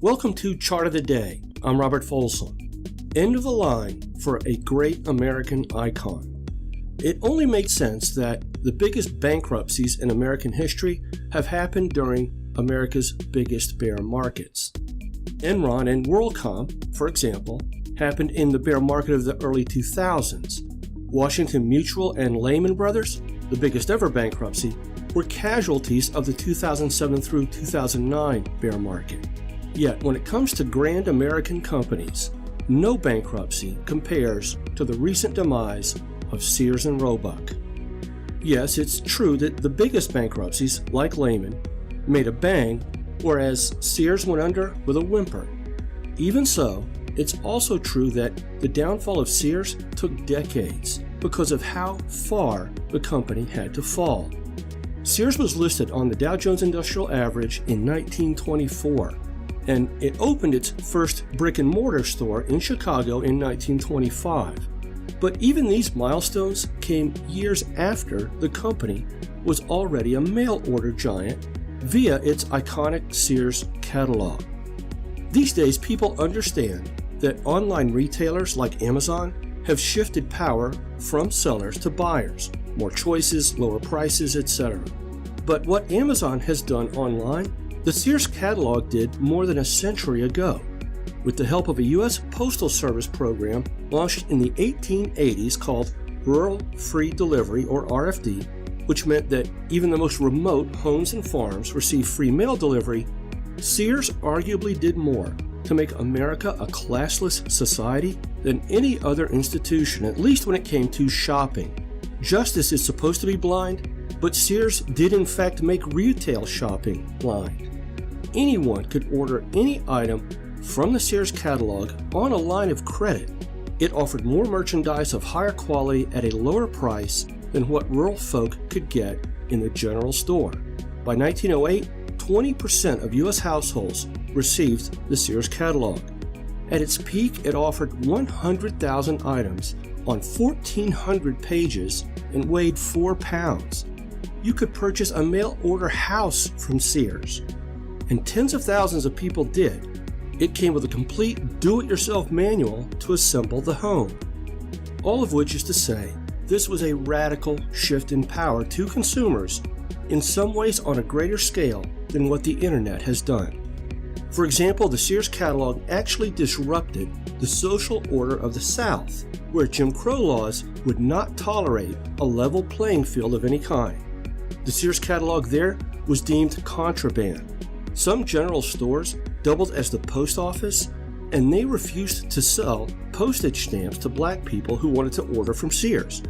Welcome to Chart of the Day. I'm Robert Folsom. End of the line for a great American icon. It only makes sense that the biggest bankruptcies in American history have happened during America's biggest bear markets. Enron and WorldCom, for example, happened in the bear market of the early 2000s. Washington Mutual and Lehman Brothers, the biggest ever bankruptcy, were casualties of the 2007 through 2009 bear market. Yet, when it comes to grand American companies, no bankruptcy compares to the recent demise of Sears and Roebuck. Yes, it's true that the biggest bankruptcies, like Lehman, made a bang, whereas Sears went under with a whimper. Even so, it's also true that the downfall of Sears took decades because of how far the company had to fall. Sears was listed on the Dow Jones Industrial Average in 1924, and it opened its first brick-and-mortar store in Chicago in 1925. But even these milestones came years after the company was already a mail-order giant via its iconic Sears catalog. These days, people understand that online retailers like Amazon have shifted power from sellers to buyers, more choices, lower prices, etc. But what Amazon has done online, the Sears catalog did more than a century ago. With the help of a U.S. Postal Service program launched in the 1880s called Rural Free Delivery, or RFD, which meant that even the most remote homes and farms received free mail delivery, Sears arguably did more to make America a classless society than any other institution, at least when it came to shopping. Justice is supposed to be blind, but Sears did in fact make retail shopping blind. Anyone could order any item from the Sears catalog on a line of credit. It offered more merchandise of higher quality at a lower price than what rural folk could get in the general store. By 1908, 20% of U.S. households received the Sears catalog. At its peak, it offered 100,000 items on 1,400 pages and weighed 4 pounds. You could purchase a mail-order house from Sears, and tens of thousands of people did. It came with a complete do-it-yourself manual to assemble the home. All of which is to say, this was a radical shift in power to consumers, in some ways on a greater scale than what the internet has done. For example, the Sears catalog actually disrupted the social order of the South, where Jim Crow laws would not tolerate a level playing field of any kind. The Sears catalog there was deemed contraband. Some general stores doubled as the post office, and they refused to sell postage stamps to black people who wanted to order from Sears.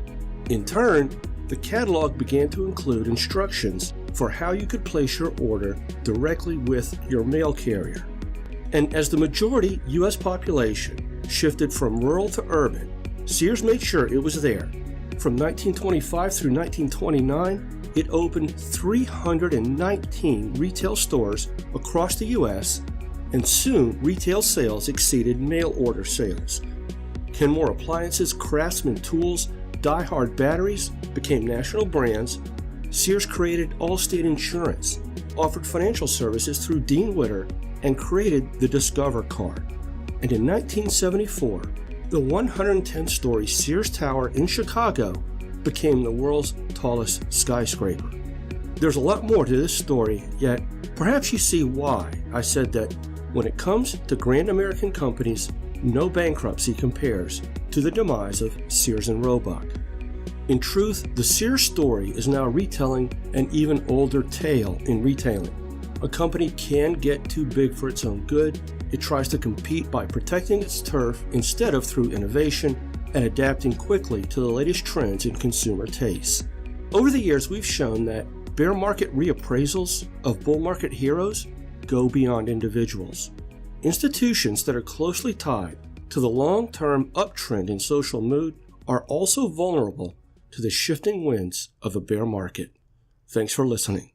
In turn, the catalog began to include instructions for how you could place your order directly with your mail carrier. And as the majority U.S. population shifted from rural to urban, Sears made sure it was there. From 1925 through 1929, it opened 319 retail stores across the U.S., and soon retail sales exceeded mail order sales. Kenmore Appliances, Craftsman Tools, Die-Hard Batteries became national brands. Sears created Allstate Insurance, offered financial services through Dean Witter, and created the Discover card. And in 1974, the 110-story Sears Tower in Chicago became the world's tallest skyscraper. There's a lot more to this story, yet perhaps you see why I said that when it comes to grand American companies, no bankruptcy compares to the demise of Sears and Roebuck. In truth, the Sears story is now retelling an even older tale in retailing. A company can get too big for its own good. It tries to compete by protecting its turf instead of through innovation and adapting quickly to the latest trends in consumer tastes. Over the years, we've shown that bear market reappraisals of bull market heroes go beyond individuals. Institutions that are closely tied to the long-term uptrend in social mood are also vulnerable to the shifting winds of a bear market. Thanks for listening.